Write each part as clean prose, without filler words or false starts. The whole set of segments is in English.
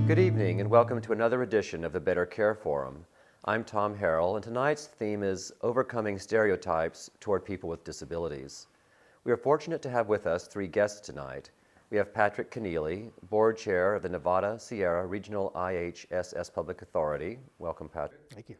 Good evening and welcome to another edition of the Better Care Forum. I'm Tom Harrell, and tonight's theme is Overcoming Stereotypes Toward People with Disabilities. We are fortunate to have with us three guests tonight. We have Patrick Keneally, Board Chair of the Nevada Sierra Regional IHSS Public Authority. Welcome, Patrick. Thank you.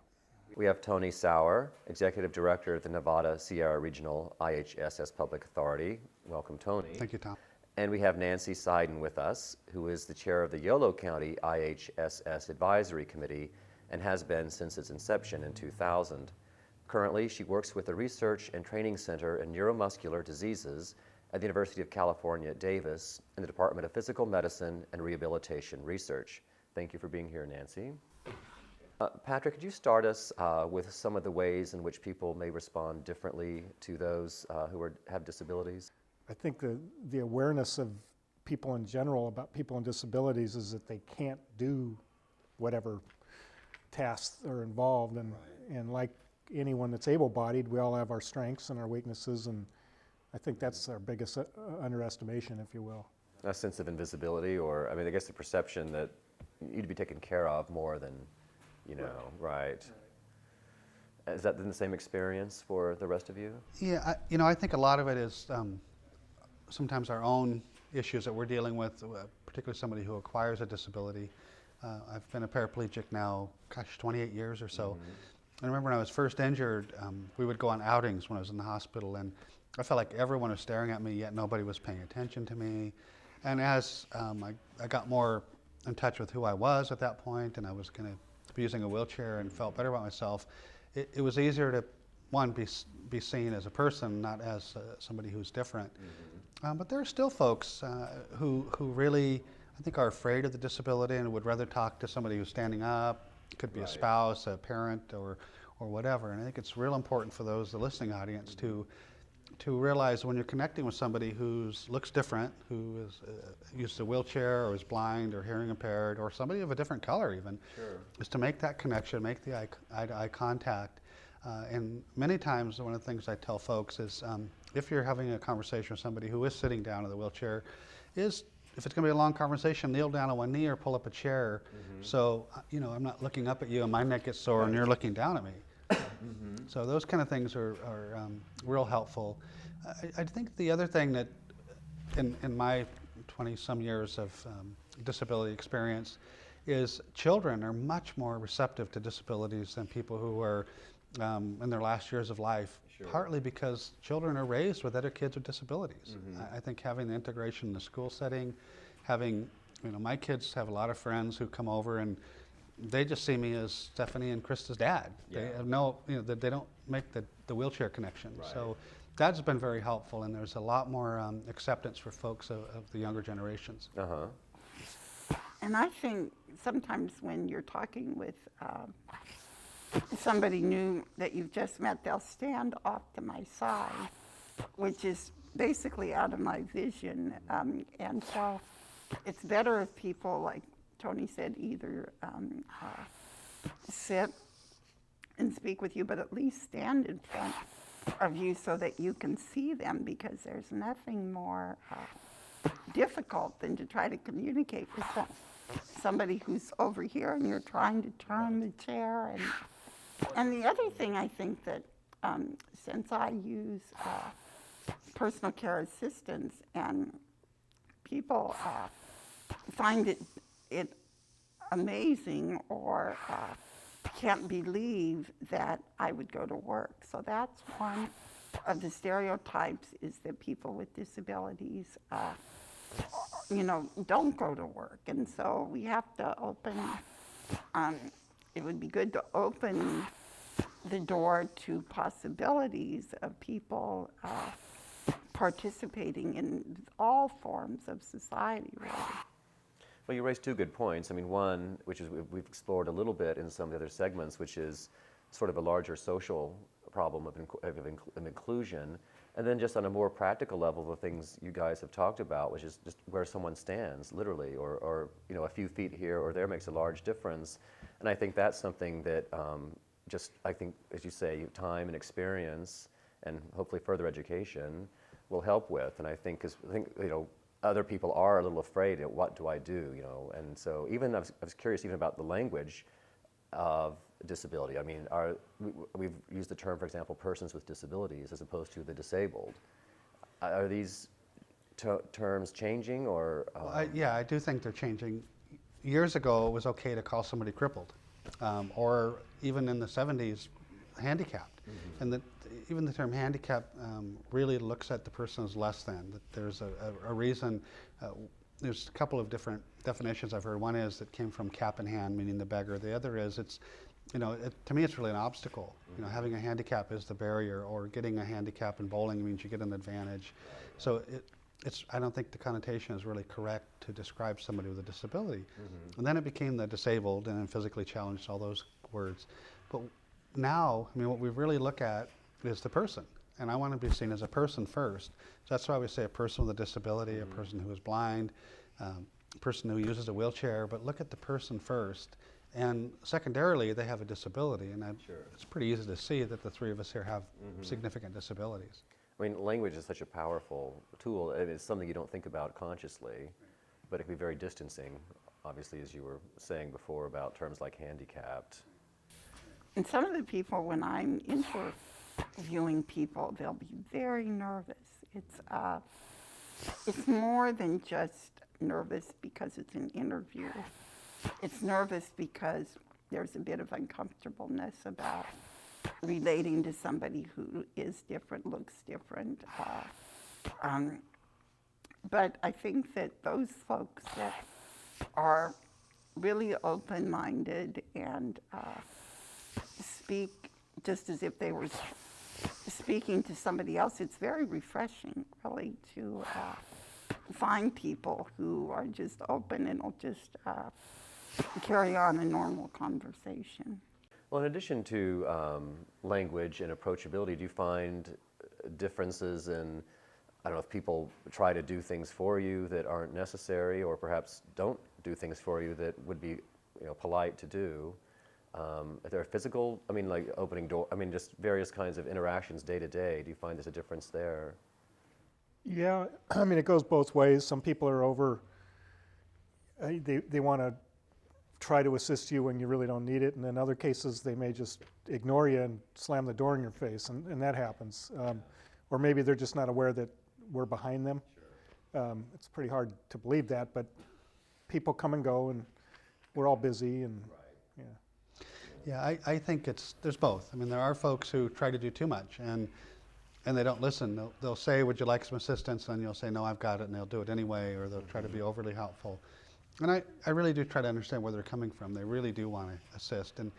We have Tony Sauer, Executive Director of the Nevada Sierra Regional IHSS Public Authority. Welcome, Tony. Thank you, Tom. And we have Nancy Seiden with us, who is the chair of the Yolo County IHSS Advisory Committee and has been since its inception in 2000. Currently, she works with the Research and Training Center in Neuromuscular Diseases at the University of California at Davis in the Department of Physical Medicine and Rehabilitation Research. Thank you for being here, Nancy. Patrick, could you start us with some of the ways in which people may respond differently to those who have disabilities? I think the awareness of people in general about people with disabilities is that they can't do whatever tasks are involved, and like anyone that's able-bodied, we all have our strengths and our weaknesses, and I think that's our biggest underestimation, if you will. A sense of invisibility, or I guess the perception that you'd be taken care of more than, right. Is that then the same experience for the rest of you? Yeah, I think a lot of it is sometimes our own issues that we're dealing with, particularly somebody who acquires a disability. I've been a paraplegic now, 28 years or so. I remember when I was first injured, we would go on outings when I was in the hospital, and I felt like everyone was staring at me, yet nobody was paying attention to me. And as I got more in touch with who I was at that point, and I was going to be using a wheelchair and felt better about myself, it was easier to, one, be seen as a person, not as somebody who's different. But there are still folks who really, I think, are afraid of the disability and would rather talk to somebody who's standing up. It could be a spouse, a parent, or whatever. And I think it's real important for those, the listening audience, to realize when you're connecting with somebody who looks different, who is used a wheelchair or is blind or hearing impaired, or somebody of a different color even, is to make that connection, make the eye-to-eye contact. And many times one of the things I tell folks is if you're having a conversation with somebody who is sitting down in the wheelchair, if it's going to be a long conversation, kneel down on one knee or pull up a chair. So, I'm not looking up at you and my neck gets sore and you're looking down at me. So those kind of things are real helpful. I think the other thing that in my 20-some years of disability experience is children are much more receptive to disabilities than people who are in their last years of life, partly because children are raised with other kids with disabilities. I think having the integration in the school setting, having, my kids have a lot of friends who come over and they just see me as Stephanie and Krista's dad. They have they don't make the wheelchair connection. So that's been very helpful, and there's a lot more acceptance for folks of the younger generations. And I think sometimes when you're talking with somebody new that you've just met, they'll stand off to my side, which is basically out of my vision. And so it's better if people, like Tony said, either sit and speak with you, but at least stand in front of you so that you can see them, because there's nothing more difficult than to try to communicate with somebody who's over here and you're trying to turn the chair. And the other thing I think that since I use personal care assistance and people find it amazing or can't believe that I would go to work. So that's one of the stereotypes, is that people with disabilities don't go to work. And so we have to open, it would be good to open the door to possibilities of people participating in all forms of society, really. Well, you raised two good points. One, which is we've explored a little bit in some of the other segments, which is sort of a larger social problem of inclusion. And then just on a more practical level, the things you guys have talked about, which is just where someone stands, literally, or a few feet here or there makes a large difference. And I think that's something that I think, as you say, time and experience and hopefully further education will help with. And I think, other people are a little afraid of what do I do, you know, and so even I was curious even about the language of disability. I mean, we've used the term, for example, persons with disabilities as opposed to the disabled. Are these terms changing or? Yeah, I do think they're changing. Years ago, it was okay to call somebody crippled, or even in the 70s, handicapped. And even the term handicap really looks at the person as less than. That there's a reason. There's a couple of different definitions I've heard. One is it came from cap in hand, meaning the beggar. The other is it's, you know, to me it's really an obstacle. You know, having a handicap is the barrier, or getting a handicap in bowling means you get an advantage. So I don't think the connotation is really correct to describe somebody with a disability. And then it became the disabled and then physically challenged, all those words. But now, I mean, what we really look at is the person. And I want to be seen as a person first. So that's why we say a person with a disability, a person who is blind, a person who uses a wheelchair, but look at the person first. And secondarily, they have a disability. And it's pretty easy to see that the three of us here have significant disabilities. I mean, language is such a powerful tool. It's something you don't think about consciously, but it can be very distancing, obviously, as you were saying before about terms like handicapped. And some of the people, when I'm interviewing people, they'll be very nervous. It's more than just nervous because it's an interview. It's nervous because there's a bit of uncomfortableness about relating to somebody who is different, looks different. But I think that those folks that are really open-minded and speak just as if they were speaking to somebody else, it's very refreshing, really, to find people who are just open and will just carry on a normal conversation. Well, in addition to language and approachability, do you find differences in, I don't know, if people try to do things for you that aren't necessary, or perhaps don't do things for you that would be, you know, polite to do? Are there physical, I mean, like opening door, I mean, just various kinds of interactions day to day. Do you find there's a difference there? Yeah, I mean, it goes both ways. Some people are they want to try to assist you when you really don't need it, and in other cases they may just ignore you and slam the door in your face, and that happens. Or maybe they're just not aware that we're behind them. It's pretty hard to believe that, but people come and go, and we're all busy, and yeah. Yeah, I think there's both. I mean, there are folks who try to do too much, and they don't listen. They'll say, would you like some assistance? And you'll say, no, I've got it, and they'll do it anyway, or they'll try to be overly helpful. And I really do try to understand where they're coming from. They really do want to assist. And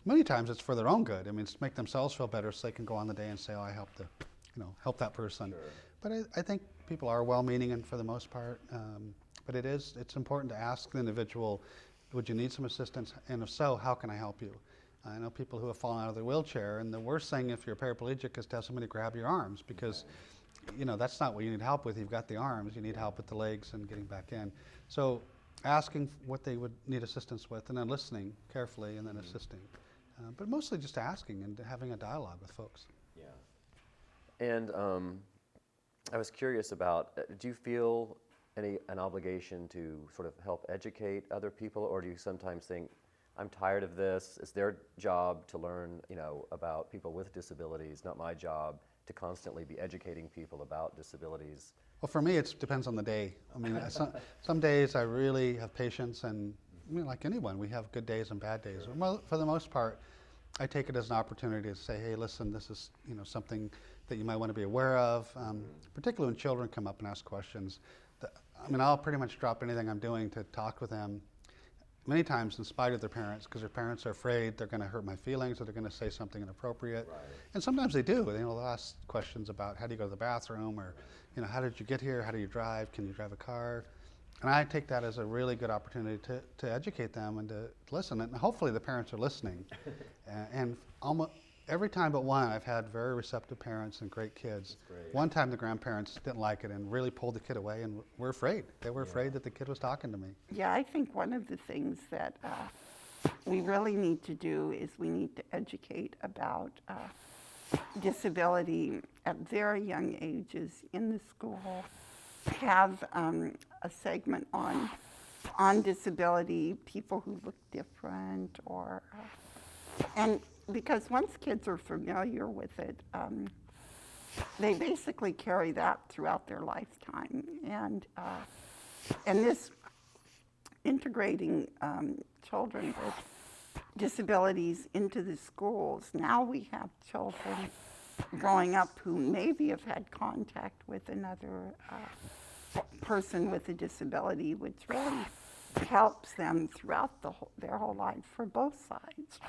many times it's for their own good. I mean, it's to make themselves feel better so they can go on the day and say, oh, I helped help that person. Sure. But I think people are well-meaning, and for the most part. But it's important to ask the individual, would you need some assistance? And if so, how can I help you? I know people who have fallen out of their wheelchair, and the worst thing if you're paraplegic is to have somebody grab your arms, because that's not what you need help with. You've got the arms, you need help with the legs and getting back in. So asking what they would need assistance with, and then listening carefully, and then assisting. But mostly just asking and having a dialogue with folks. Yeah. And I was curious about, do you feel an obligation to sort of help educate other people, or do you sometimes think, I'm tired of this, it's their job to learn, about people with disabilities, not my job to constantly be educating people about disabilities? Well, for me, it depends on the day. I mean, some days I really have patience, and I mean, like anyone, we have good days and bad days. Sure. Well, for the most part, I take it as an opportunity to say, hey, listen, this is something that you might want to be aware of, particularly when children come up and ask questions. I'll pretty much drop anything I'm doing to talk with them, many times in spite of their parents, because their parents are afraid they're going to hurt my feelings, or they're going to say something inappropriate. Right. And sometimes they do. They'll ask questions about, how do you go to the bathroom, or how did you get here, how do you drive, can you drive a car? And I take that as a really good opportunity to educate them and to listen, and hopefully the parents are listening. And almost every time but one, I've had very receptive parents and great kids. One time the grandparents didn't like it and really pulled the kid away, and were afraid. They were afraid that the kid was talking to me. Yeah, I think one of the things that we really need to do is we need to educate about disability at very young ages in the school, have a segment on disability, people who look different, or and because once kids are familiar with it, they basically carry that throughout their lifetime, and this integrating children with disabilities into the schools. Now we have children growing up who maybe have had contact with another person with a disability, which really helps them throughout their whole life for both sides.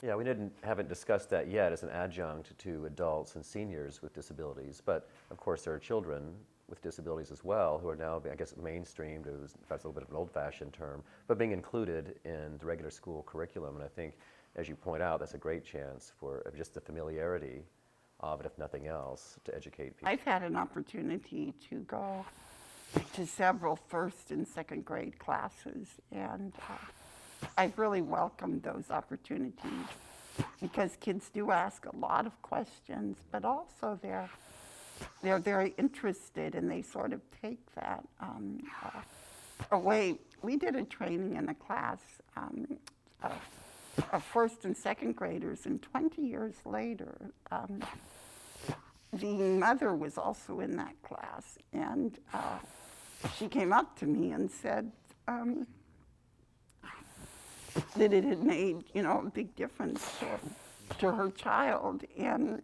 Yeah, we haven't discussed that yet as an adjunct to adults and seniors with disabilities, but of course there are children with disabilities as well who are now, I guess, mainstreamed. It was perhaps a little bit of an old-fashioned term, but being included in the regular school curriculum. And I think, as you point out, that's a great chance for just the familiarity of it, if nothing else, to educate people. I've had an opportunity to go to several first and second grade classes, and I've really welcomed those opportunities because kids do ask a lot of questions, but also they're very interested, and they sort of take that away. We did a training in a class of first and second graders, and 20 years later, the mother was also in that class, and she came up to me and said that it had made, a big difference to her child. And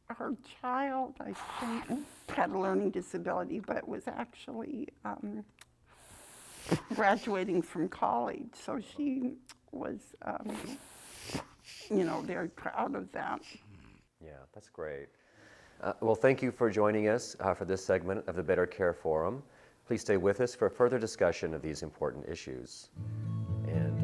her child, I think, had a learning disability, but was actually graduating from college. So she was, very proud of that. Yeah, that's great. Well, thank you for joining us for this segment of the Better Care Forum. Please stay with us for further discussion of these important issues. And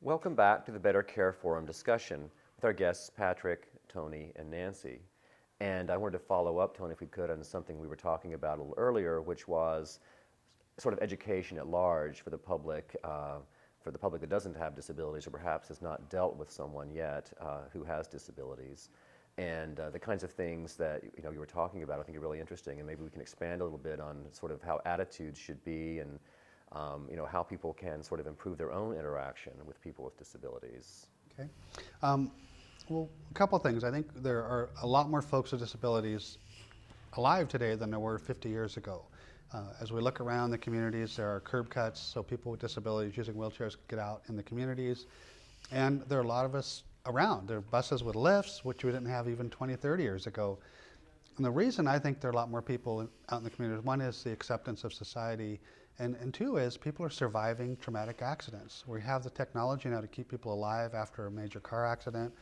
welcome back to the Better Care Forum discussion with our guests Patrick, Tony, and Nancy. And I wanted to follow up, Tony, if we could, on something we were talking about a little earlier, which was sort of education at large for the public that doesn't have disabilities or perhaps has not dealt with someone yet who has disabilities. And the kinds of things that you were talking about, I think are really interesting, and maybe we can expand a little bit on sort of how attitudes should be, and how people can sort of improve their own interaction with people with disabilities. Okay. Well, a couple things. I think there are a lot more folks with disabilities alive today than there were 50 years ago. As we look around the communities, there are curb cuts, so people with disabilities using wheelchairs can get out in the communities. And there are a lot of us around. There are buses with lifts, which we didn't have even 20, 30 years ago. And the reason I think there are a lot more people out in the communities, one is the acceptance of society, and two is people are surviving traumatic accidents. We have the technology now to keep people alive after a major car accident.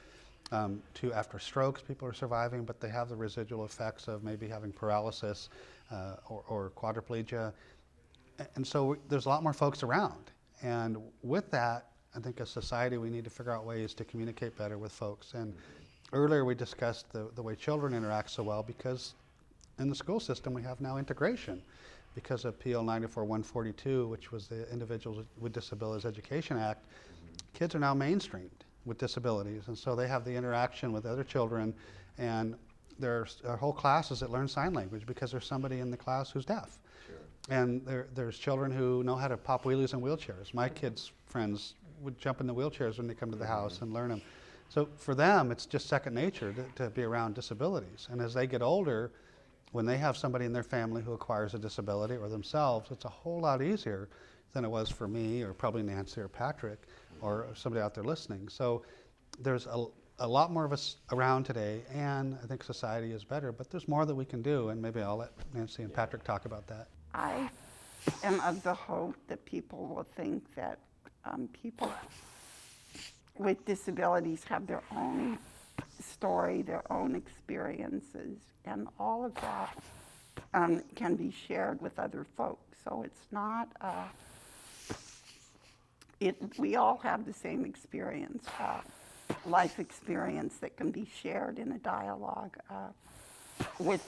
After strokes, people are surviving, but they have the residual effects of maybe having paralysis or quadriplegia. And so there's a lot more folks around. And with that, I think as society, we need to figure out ways to communicate better with folks. And earlier we discussed the way children interact so well, because in the school system we have now integration. Because of PL 94-142, which was the Individuals with Disabilities Education Act, kids are now mainstreamed with disabilities, and so they have the interaction with other children, and there's whole classes that learn sign language because there's somebody in the class who's deaf. Sure. And there's children who know how to pop wheelies in wheelchairs. My kids' friends would jump in the wheelchairs when they come to the house and learn them. So for them, it's just second nature to be around disabilities. And as they get older, when they have somebody in their family who acquires a disability or themselves, it's a whole lot easier than it was for me or probably Nancy or Patrick or somebody out there listening. So there's a lot more of us around today, and I think society is better, but there's more that we can do, and maybe I'll let Nancy and Patrick talk about that. I am of the hope that people will think that people with disabilities have their own story, their own experiences, and all of that can be shared with other folks. So it's not, we all have the same experience, life experience that can be shared in a dialogue with